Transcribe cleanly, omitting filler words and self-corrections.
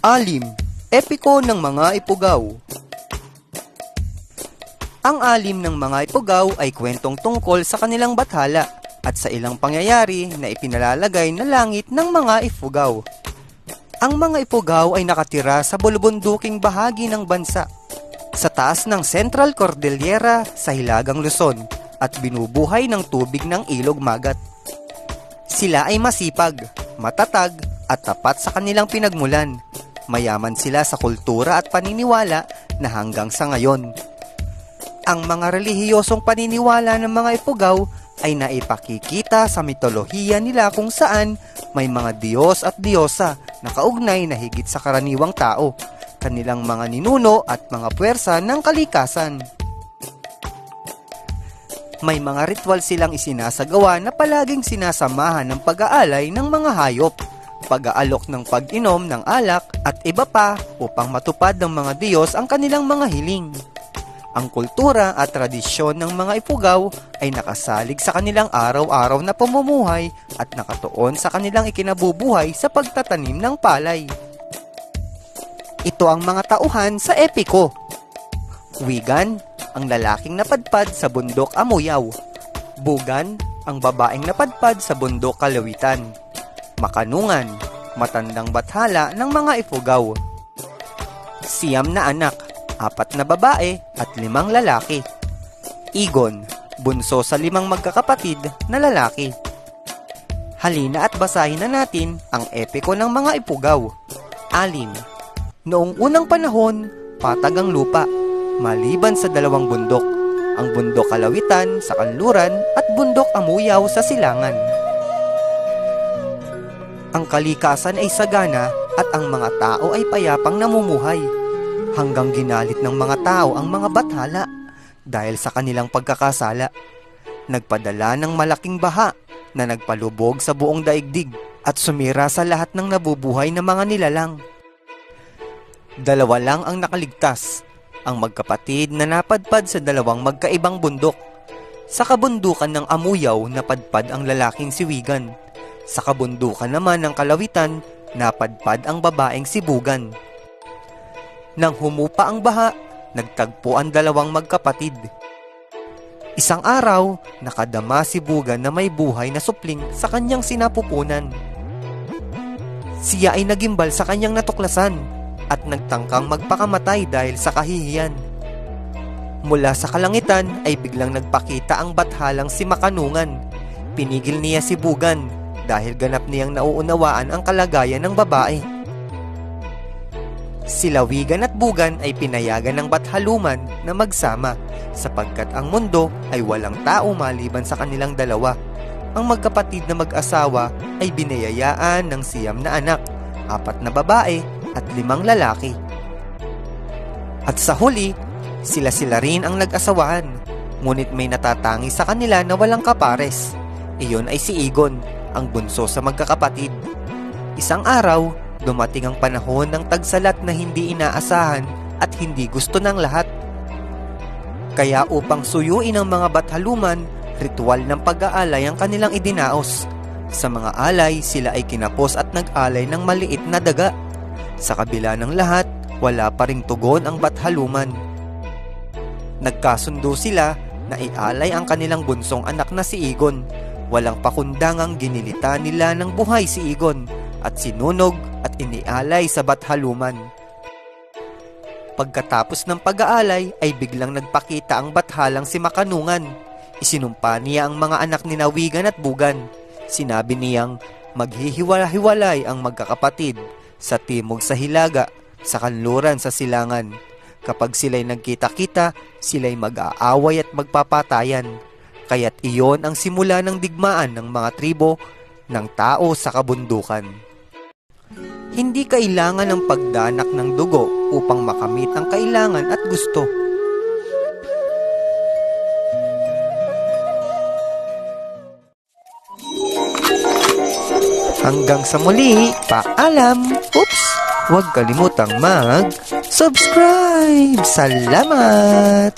Alim, epiko ng mga ipugaw. Ang alim ng mga ipugaw ay kwentong tungkol sa kanilang bathala at sa ilang pangyayari na ipinalalagay na langit ng mga ipugaw. Ang mga ipugaw ay nakatira sa bulubunduking bahagi ng bansa, sa taas ng Central Cordillera sa Hilagang Luzon at binubuhay ng tubig ng Ilog Magat. Sila ay masipag, matatag at tapat sa kanilang pinagmulan. Mayaman sila sa kultura at paniniwala na hanggang sa ngayon. Ang mga relihiyosong paniniwala ng mga ipugaw ay naipakikita sa mitolohiya nila kung saan may mga Diyos at Diyosa na kaugnay na higit sa karaniwang tao, kanilang mga ninuno at mga puwersa ng kalikasan. May mga ritual silang isinasagawa na palaging sinasamahan ng pag-aalay ng mga hayop, pag-aalok ng pag-inom ng alak at iba pa upang matupad ng mga Diyos ang kanilang mga hiling. Ang kultura at tradisyon ng mga ipugaw ay nakasalig sa kanilang araw-araw na pamumuhay at nakatuon sa kanilang ikinabubuhay sa pagtatanim ng palay. Ito ang mga tauhan sa epiko. Wigan, ang lalaking napadpad sa bundok Amuyaw. Bugan, ang babaeng napadpad sa bundok Kalawitan. Makanungan, matandang bathala ng mga ipugaw. Siyam na anak, 4 na babae at 5 lalaki. Igon, bunso sa 5 magkakapatid na lalaki. Halina at basahin na natin ang epiko ng mga ipugaw. Alim, noong unang panahon, patag ang lupa, maliban sa 2 bundok, ang bundok Kalawitan sa kanluran at bundok Amuyaw sa silangan. Ang kalikasan ay sagana at ang mga tao ay payapang namumuhay. Hanggang ginalit ng mga tao ang mga bathala dahil sa kanilang pagkakasala. Nagpadala ng malaking baha na nagpalubog sa buong daigdig at sumira sa lahat ng nabubuhay na mga nilalang. 2 lang ang nakaligtas, ang magkapatid na napadpad sa 2 magkaibang bundok. Sa kabundukan ng Amuyaw napadpad ang lalaking si Wigan. Sa kabundukan naman ng Kalawitan napadpad ang babaeng si Bugan. Nang humupa ang baha, nagtagpo ang 2 magkapatid. Isang araw, nakadama si Bugan na may buhay na supling sa kanyang sinapupunan. Siya ay nagimbal sa kanyang natuklasan at nagtangkang magpakamatay dahil sa kahihiyan. Mula sa kalangitan ay biglang nagpakita ang bathalang si Makanungan. Pinigil niya si Bugan dahil ganap niyang nauunawaan ang kalagayan ng babae. Sila Wigan at Bugan ay pinayagan ng bathaluman na magsama sapagkat ang mundo ay walang tao maliban sa kanilang 2. Ang magkapatid na mag-asawa ay binayayaan ng 9 na anak, 4 na babae at 5 lalaki. At sa huli, sila rin ang nag-asawahan, ngunit may natatangi sa kanila na walang kapares. Iyon ay si Igon, ang bunso sa magkakapatid. Isang araw, dumating ang panahon ng tagsalat na hindi inaasahan at hindi gusto ng lahat. Kaya upang suyuin ang mga bathaluman, ritual ng pag-aalay ang kanilang idinaos. Sa mga alay, sila ay kinapos at nag-alay ng maliit na daga. Sa kabila ng lahat, wala pa ring tugon ang bathaluman. Nagkasundo sila na ialay ang kanilang bunsong anak na si Igon. Walang pakundangang ginilita nila ng buhay si Igon at sinunog at inialay sa bathaluman. Pagkatapos ng pag-aalay ay biglang nagpakita ang bathalang si Makanungan. Isinumpa niya ang mga anak ni Wigan at Bugan. Sinabi niyang maghihiwalay ang magkakapatid sa timog sa hilaga, sa kanluran sa silangan. Kapag sila'y nagkita-kita, sila'y mag-aaway at magpapatayan. Kaya't iyon ang simula ng digmaan ng mga tribo ng tao sa kabundukan. Hindi kailangan ng pagdanak ng dugo upang makamit ang kailangan at gusto. Hanggang sa muli, paalam! Oops! Huwag kalimutang mag-subscribe! Salamat!